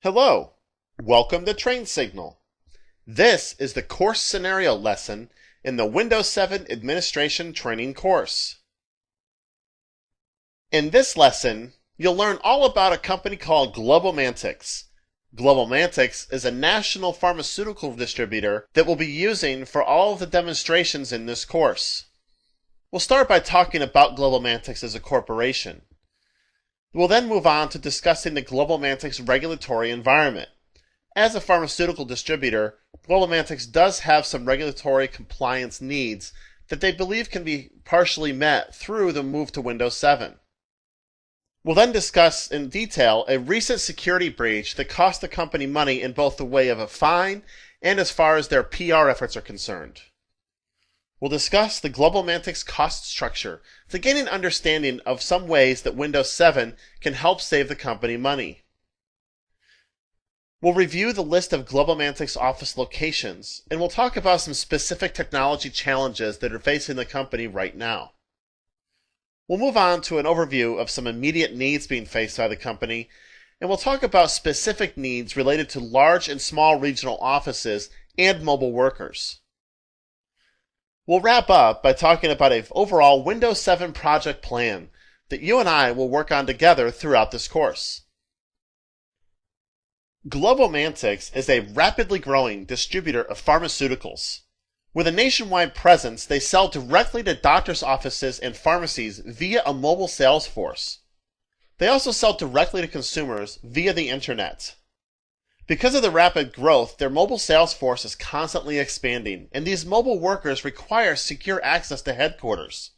Hello, welcome to Train Signal. This is the course scenario lesson in the Windows 7 Administration Training course. In this lesson, you'll learn all about a company called GlobalMantic. GlobalMantic is a national pharmaceutical distributor that we'll be using for all of the demonstrations in this course. We'll start by talking about GlobalMantic as a corporation. We'll then move on to discussing the GlobalMantic regulatory environment. As a pharmaceutical distributor, GlobalMantic does have some regulatory compliance needs that they believe can be partially met through the move to Windows 7. We'll then discuss in detail a recent security breach that cost the company money in both the way of a fine and as far as their PR efforts are concerned. We'll discuss the GlobalMantic cost structure to gain an understanding of some ways that Windows 7 can help save the company money. We'll review the list of GlobalMantic office locations, and we'll talk about some specific technology challenges that are facing the company right now. We'll move on to an overview of some immediate needs being faced by the company, and we'll talk about specific needs related to large and small regional offices and mobile workers. We'll wrap up by talking about an overall Windows 7 project plan that you and I will work on together throughout this course. GlobalMantic is a rapidly growing distributor of pharmaceuticals. With a nationwide presence, they sell directly to doctors' offices and pharmacies via a mobile sales force. They also sell directly to consumers via the internet. Because of the rapid growth, their mobile sales force is constantly expanding, and these mobile workers require secure access to headquarters.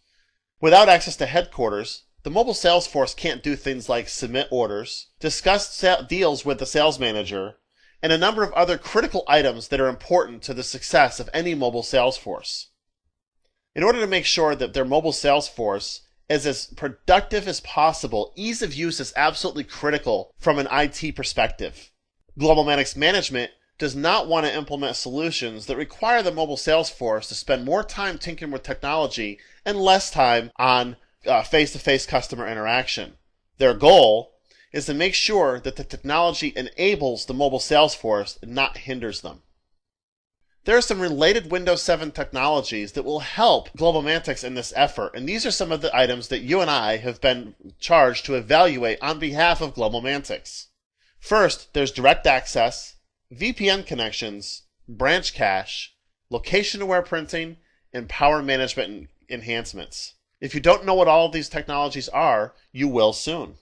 Without access to headquarters, the mobile sales force can't do things like submit orders, discuss deals with the sales manager, and a number of other critical items that are important to the success of any mobile sales force. In order to make sure that their mobile sales force is as productive as possible, ease of use is absolutely critical from an IT perspective. GlobalMantic management does not want to implement solutions that require the mobile sales force to spend more time tinkering with technology and less time on face-to-face customer interaction. Their goal is to make sure that the technology enables the mobile sales force and not hinders them. There are some related Windows 7 technologies that will help GlobalMantic in this effort, and these are some of the items that you and I have been charged to evaluate on behalf of GlobalMantic. First, there's direct access, VPN connections, branch cache, location-aware printing, and power management enhancements. If you don't know what all of these technologies are, you will soon.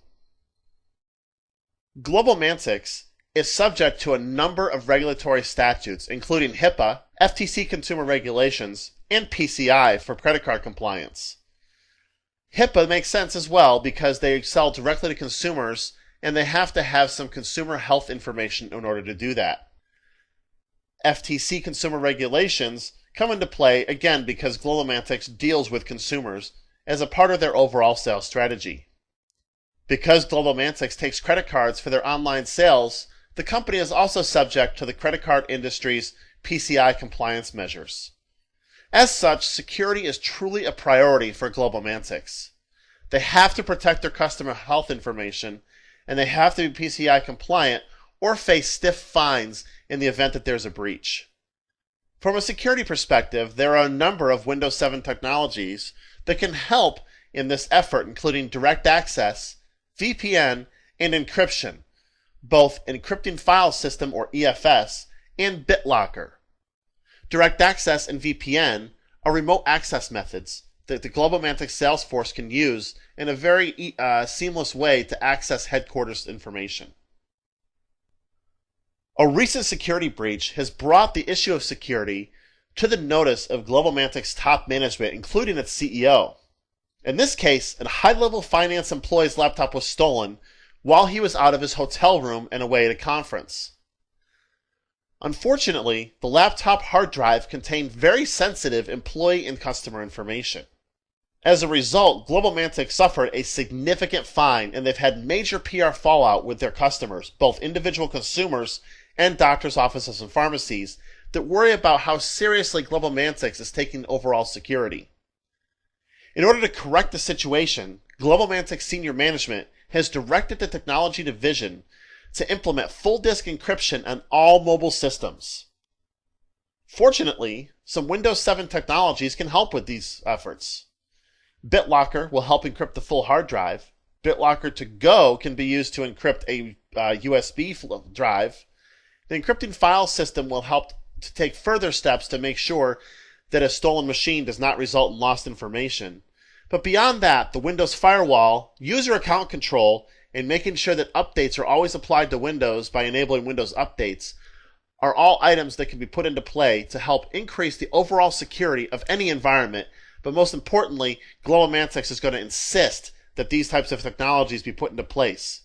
GlobalMantic is subject to a number of regulatory statutes, including HIPAA, FTC consumer regulations, and PCI for credit card compliance. HIPAA makes sense as well because they sell directly to consumers and they have to have some consumer health information in order to do that. FTC consumer regulations come into play again because GlobalMantic deals with consumers as a part of their overall sales strategy. Because GlobalMantic takes credit cards for their online sales, the company is also subject to the credit card industry's PCI compliance measures. As such, security is truly a priority for GlobalMantic. They have to protect their customer health information, and they have to be PCI compliant or face stiff fines in the event that there's a breach. From a security perspective, there are a number of Windows 7 technologies that can help in this effort, including direct access, VPN, and encryption, both encrypting file system or EFS and BitLocker. Direct access and VPN are remote access methods that the GlobalMantic sales force can use in a very seamless way to access headquarters information. A recent security breach has brought the issue of security to the notice of GlobalMantic's top management, including its CEO. In this case, a high-level finance employee's laptop was stolen while he was out of his hotel room and away at a conference. Unfortunately, the laptop hard drive contained very sensitive employee and customer information. As a result, GlobalMantic suffered a significant fine, and they've had major PR fallout with their customers, both individual consumers and doctors' offices and pharmacies, that worry about how seriously GlobalMantic is taking overall security. In order to correct the situation, GlobalMantic senior management has directed the technology division to implement full disk encryption on all mobile systems. Fortunately, some Windows 7 technologies can help with these efforts. BitLocker will help encrypt the full hard drive. BitLocker to Go can be used to encrypt a USB drive. The encrypting file system will help to take further steps to make sure that a stolen machine does not result in lost information. But beyond that, the Windows firewall, user account control, and making sure that updates are always applied to Windows by enabling Windows updates are all items that can be put into play to help increase the overall security of any environment. But most importantly, GlobalMantex is going to insist that these types of technologies be put into place.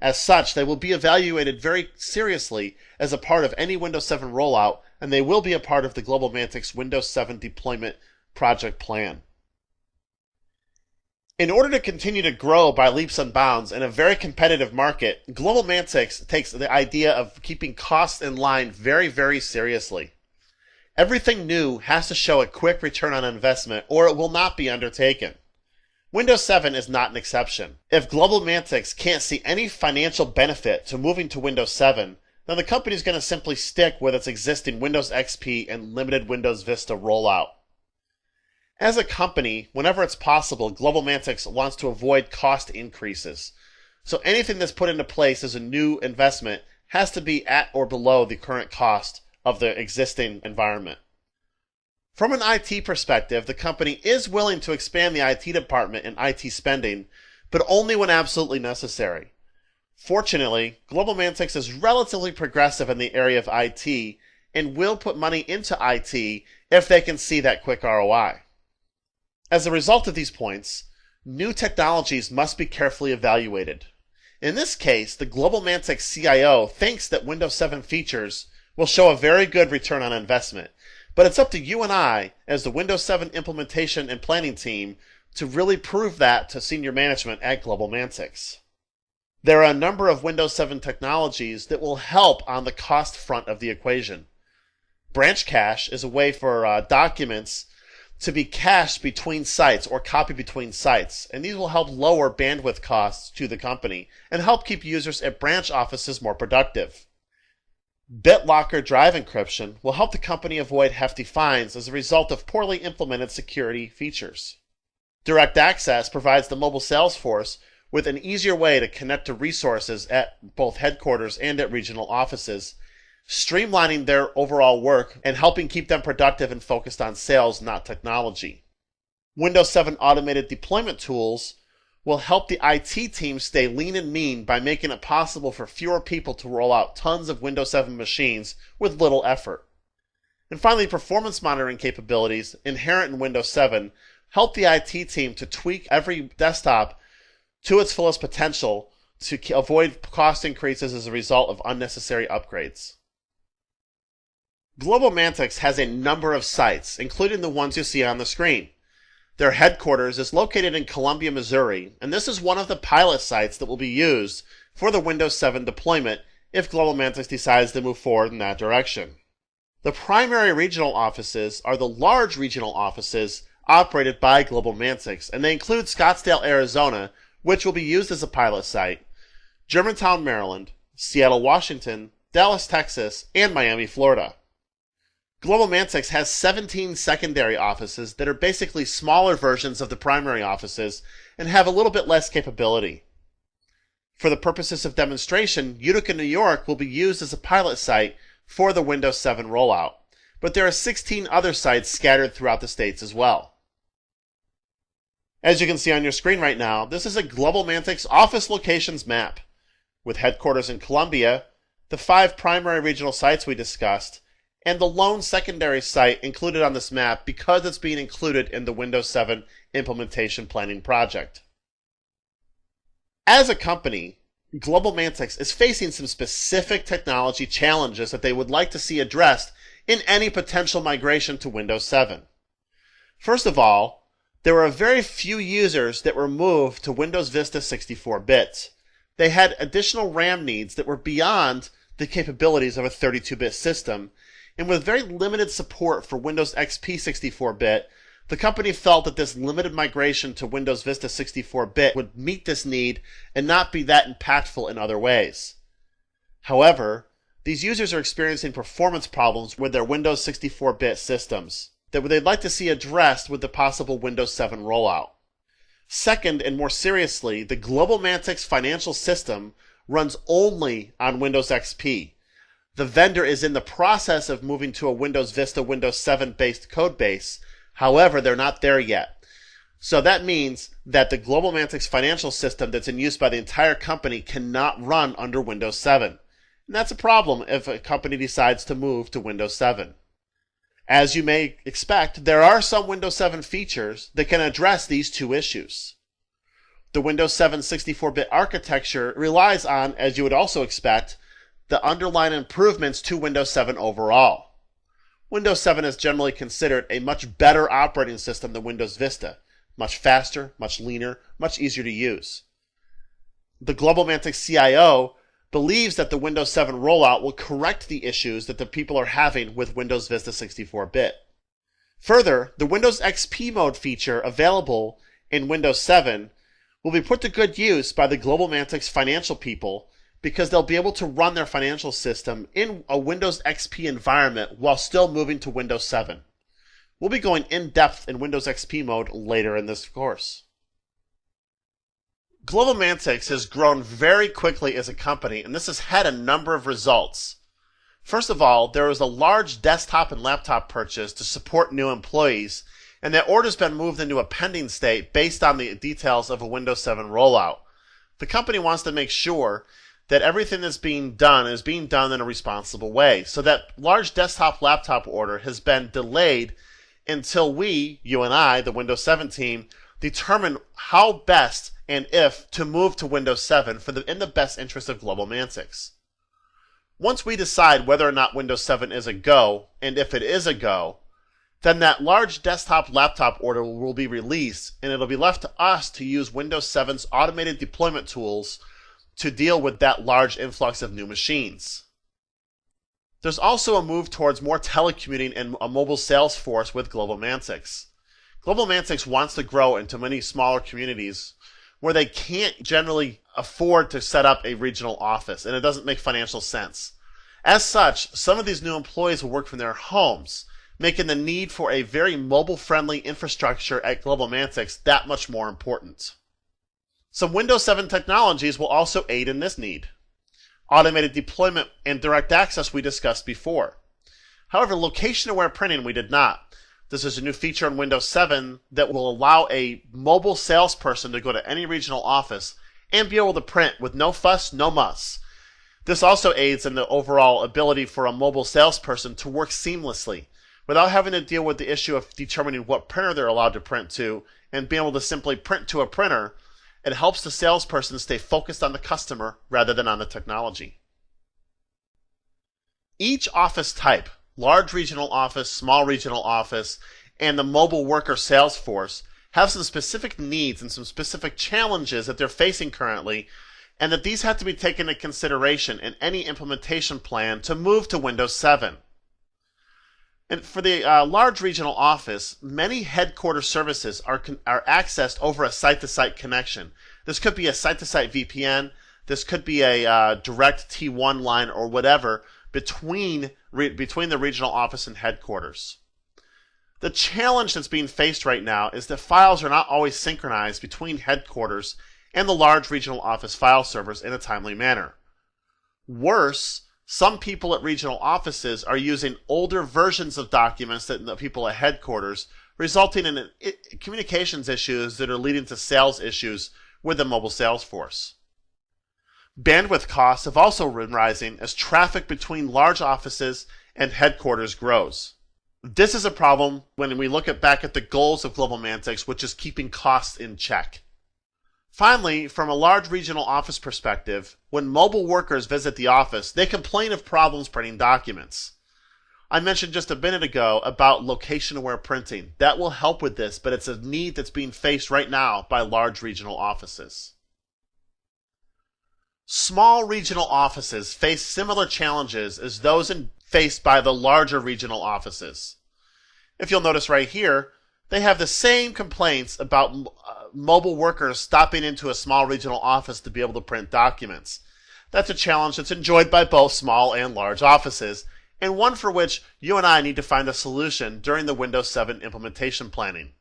As such, they will be evaluated very seriously as a part of any Windows 7 rollout, and they will be a part of the GlobalMantex Windows 7 deployment project plan. In order to continue to grow by leaps and bounds in a very competitive market, GlobalMantex takes the idea of keeping costs in line very, very seriously. Everything new has to show a quick return on investment or it will not be undertaken. Windows 7 is not an exception. If GlobalMantex can't see any financial benefit to moving to Windows 7, then the company is going to simply stick with its existing Windows XP and limited Windows Vista rollout. As a company, whenever it's possible, GlobalMantex wants to avoid cost increases. So anything that's put into place as a new investment has to be at or below the current cost of the existing environment. From an IT perspective, the company is willing to expand the IT department and IT spending, but only when absolutely necessary. Fortunately, GlobalMantex is relatively progressive in the area of IT and will put money into IT if they can see that quick ROI. As a result of these points, new technologies must be carefully evaluated. In this case, the GlobalMantex CIO thinks that Windows 7 features will show a very good return on investment, but it's up to you and I, as the Windows 7 implementation and planning team, to really prove that to senior management at GlobalMantex. There are a number of Windows 7 technologies that will help on the cost front of the equation. Branch cache is a way for documents to be cached between sites or copied between sites, and these will help lower bandwidth costs to the company and help keep users at branch offices more productive. BitLocker drive encryption will help the company avoid hefty fines as a result of poorly implemented security features. Direct Access provides the mobile sales force with an easier way to connect to resources at both headquarters and at regional offices, streamlining their overall work and helping keep them productive and focused on sales, not technology. Windows 7 automated deployment tools will help the IT team stay lean and mean by making it possible for fewer people to roll out tons of Windows 7 machines with little effort. And finally, performance monitoring capabilities inherent in Windows 7 help the IT team to tweak every desktop to its fullest potential to avoid cost increases as a result of unnecessary upgrades. GlobalMantex has a number of sites, including the ones you see on the screen. Their headquarters is located in Columbia, Missouri, and this is one of the pilot sites that will be used for the Windows 7 deployment if GlobalMantex decides to move forward in that direction. The primary regional offices are the large regional offices operated by GlobalMantex, and they include Scottsdale, Arizona, which will be used as a pilot site, Germantown, Maryland, Seattle, Washington, Dallas, Texas, and Miami, Florida. GlobalMantex has 17 secondary offices that are basically smaller versions of the primary offices and have a little bit less capability. For the purposes of demonstration, Utica, New York will be used as a pilot site for the Windows 7 rollout, but there are 16 other sites scattered throughout the states as well. As you can see on your screen right now, this is a GlobalMantex office locations map, with headquarters in Columbia, the 5 primary regional sites we discussed, and the lone secondary site included on this map because it's being included in the Windows 7 implementation planning project. As a company, GlobalMantex is facing some specific technology challenges that they would like to see addressed in any potential migration to Windows 7. First of all, there were very few users that were moved to Windows Vista 64-bit. They had additional RAM needs that were beyond the capabilities of a 32-bit system, and with very limited support for Windows XP 64-bit, the company felt that this limited migration to Windows Vista 64-bit would meet this need and not be that impactful in other ways. However, these users are experiencing performance problems with their Windows 64-bit systems that they'd like to see addressed with the possible Windows 7 rollout. Second, and more seriously, the Global Mantic financial system runs only on Windows XP. The vendor is in the process of moving to a Windows Vista Windows 7 based code base. However, they're not there yet. So that means that the Global Mantic financial system that's in use by the entire company cannot run under Windows 7. And that's a problem if a company decides to move to Windows 7. As you may expect, there are some Windows 7 features that can address these two issues. The Windows 7 64-bit architecture relies on, as you would also expect, the underlying improvements to Windows 7 overall. Windows 7 is generally considered a much better operating system than Windows Vista. Much faster, much leaner, much easier to use. The Global Mantic CIO believes that the Windows 7 rollout will correct the issues that the people are having with Windows Vista 64-bit. Further, the Windows XP mode feature available in Windows 7 will be put to good use by the Global Mantic's financial people because they'll be able to run their financial system in a Windows XP environment while still moving to Windows 7. We'll be going in depth in Windows XP mode later in this course. Global Mantic has grown very quickly as a company, and this has had a number of results. First of all, there was a large desktop and laptop purchase to support new employees, and that order's been moved into a pending state based on the details of a Windows 7 rollout. The company wants to make sure that everything that's being done is being done in a responsible way. So that large desktop laptop order has been delayed until we, you and I, the Windows 7 team, determine how best and if to move to Windows 7 in the best interest of Global Mantic. Once we decide whether or not Windows 7 is a go, and if it is a go, then that large desktop laptop order will be released, and it'll be left to us to use Windows 7's automated deployment tools to deal with that large influx of new machines. There's also a move towards more telecommuting and a mobile sales force with Global Mantic. Global Mantic wants to grow into many smaller communities where they can't generally afford to set up a regional office, and it doesn't make financial sense. As such, some of these new employees will work from their homes, making the need for a very mobile-friendly infrastructure at Global Mantic that much more important. Some Windows 7 technologies will also aid in this need. Automated deployment and direct access we discussed before. However, location-aware printing we did not. This is a new feature in Windows 7 that will allow a mobile salesperson to go to any regional office and be able to print with no fuss, no muss. This also aids in the overall ability for a mobile salesperson to work seamlessly without having to deal with the issue of determining what printer they're allowed to print to and being able to simply print to a printer. It helps the salesperson stay focused on the customer rather than on the technology. Each office type, large regional office, small regional office, and the mobile worker sales force have some specific needs and some specific challenges that they're facing currently, and that these have to be taken into consideration in any implementation plan to move to Windows 7. And for the large regional office, many headquarter services are accessed over a site-to-site connection. This could be a site-to-site VPN. This could be a direct T1 line or whatever between the regional office and headquarters. The challenge that's being faced right now is that files are not always synchronized between headquarters and the large regional office file servers in a timely manner. Worse, some people at regional offices are using older versions of documents than the people at headquarters, resulting in communications issues that are leading to sales issues with the mobile sales force. Bandwidth costs have also been rising as traffic between large offices and headquarters grows. This is a problem when we look back at the goals of Global Mantic, which is keeping costs in check. Finally, from a large regional office perspective, when mobile workers visit the office, they complain of problems printing documents. I mentioned just a minute ago about location-aware printing. That will help with this, but it's a need that's being faced right now by large regional offices. Small regional offices face similar challenges as those faced by the larger regional offices. If you'll notice right here, they have the same complaints about mobile workers stopping into a small regional office to be able to print documents. That's a challenge that's enjoyed by both small and large offices, and one for which you and I need to find a solution during the Windows 7 implementation planning.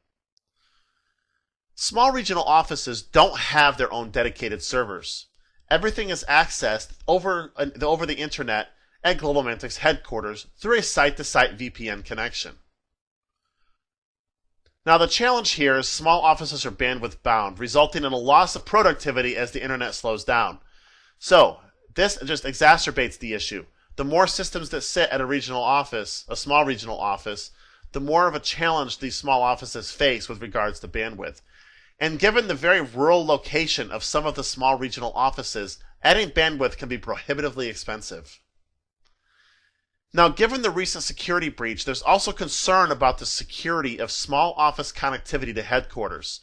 Small regional offices don't have their own dedicated servers. Everything is accessed over the internet at GlobalMantic's headquarters through a site-to-site VPN connection. Now the challenge here is small offices are bandwidth bound, resulting in a loss of productivity as the internet slows down. So this just exacerbates the issue. The more systems that sit at a regional office, a small regional office, the more of a challenge these small offices face with regards to bandwidth. And given the very rural location of some of the small regional offices, adding bandwidth can be prohibitively expensive. Now, given the recent security breach, there's also concern about the security of small office connectivity to headquarters.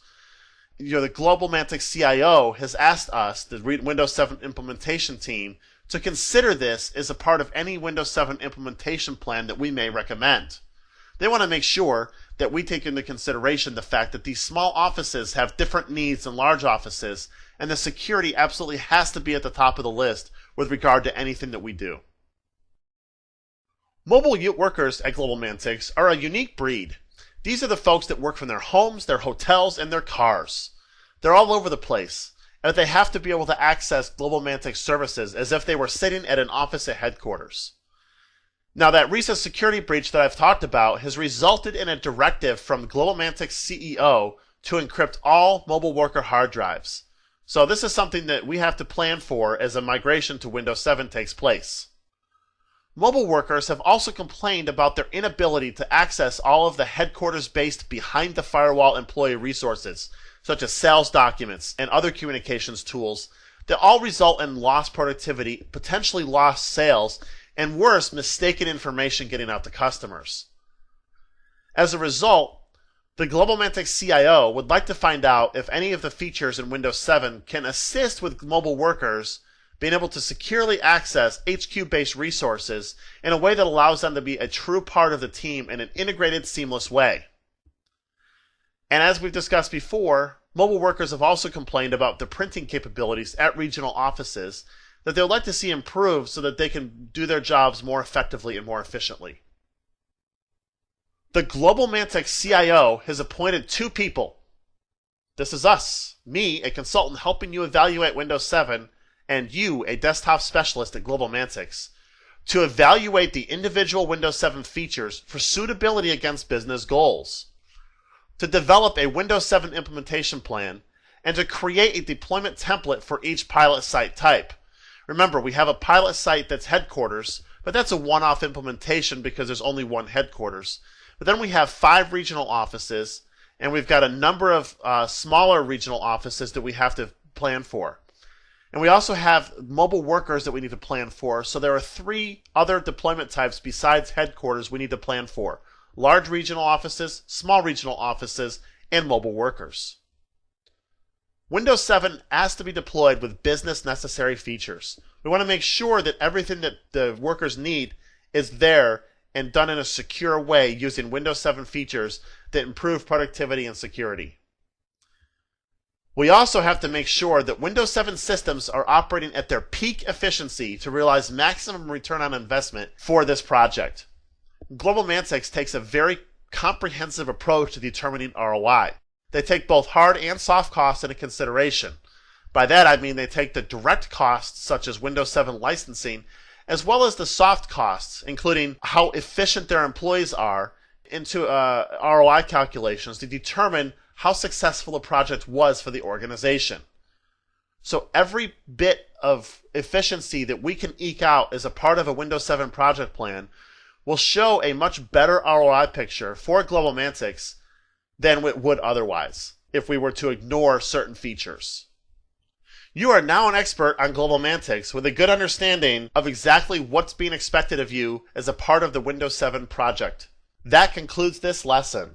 The GlobalMantic CIO has asked us, the Windows 7 implementation team, to consider this as a part of any Windows 7 implementation plan that we may recommend. They want to make sure that we take into consideration the fact that these small offices have different needs than large offices, and the security absolutely has to be at the top of the list with regard to anything that we do. Mobile workers at GlobalMantic are a unique breed. These are the folks that work from their homes, their hotels, and their cars. They're all over the place, and they have to be able to access GlobalMantic services as if they were sitting at an office at headquarters. Now, that recent security breach that I've talked about has resulted in a directive from GlobalMantic's CEO to encrypt all mobile worker hard drives. So this is something that we have to plan for as a migration to Windows 7 takes place. Mobile workers have also complained about their inability to access all of the headquarters-based behind-the-firewall employee resources, such as sales documents and other communications tools, that all result in lost productivity, potentially lost sales, and worse, mistaken information getting out to customers. As a result, the GlobalMantic CIO would like to find out if any of the features in Windows 7 can assist with mobile workers being able to securely access HQ-based resources in a way that allows them to be a true part of the team in an integrated, seamless way. And as we've discussed before, mobile workers have also complained about the printing capabilities at regional offices that they'd like to see improved so that they can do their jobs more effectively and more efficiently. The GlobalMantic CIO has appointed 2 people. This is us, me, a consultant helping you evaluate Windows 7, and you, a desktop specialist at GlobalMantic, to evaluate the individual Windows 7 features for suitability against business goals, to develop a Windows 7 implementation plan, and to create a deployment template for each pilot site type. Remember, we have a pilot site that's headquarters, but that's a one-off implementation because there's only one headquarters. But then we have 5 regional offices, and we've got a number of smaller regional offices that we have to plan for. And we also have mobile workers that we need to plan for, so there are 3 other deployment types besides headquarters we need to plan for: large regional offices, small regional offices, and mobile workers. Windows 7 has to be deployed with business necessary features. We want to make sure that everything that the workers need is there and done in a secure way using Windows 7 features that improve productivity and security. We also have to make sure that Windows 7 systems are operating at their peak efficiency to realize maximum return on investment for this project. GlobalMantic takes a very comprehensive approach to determining ROI. They take both hard and soft costs into consideration. By that I mean they take the direct costs such as Windows 7 licensing, as well as the soft costs, including how efficient their employees are, into ROI calculations to determine how successful a project was for the organization. So every bit of efficiency that we can eke out as a part of a Windows 7 project plan will show a much better ROI picture for GlobalMantic than it would otherwise if we were to ignore certain features. You are now an expert on GlobalMantic with a good understanding of exactly what's being expected of you as a part of the Windows 7 project. That concludes this lesson.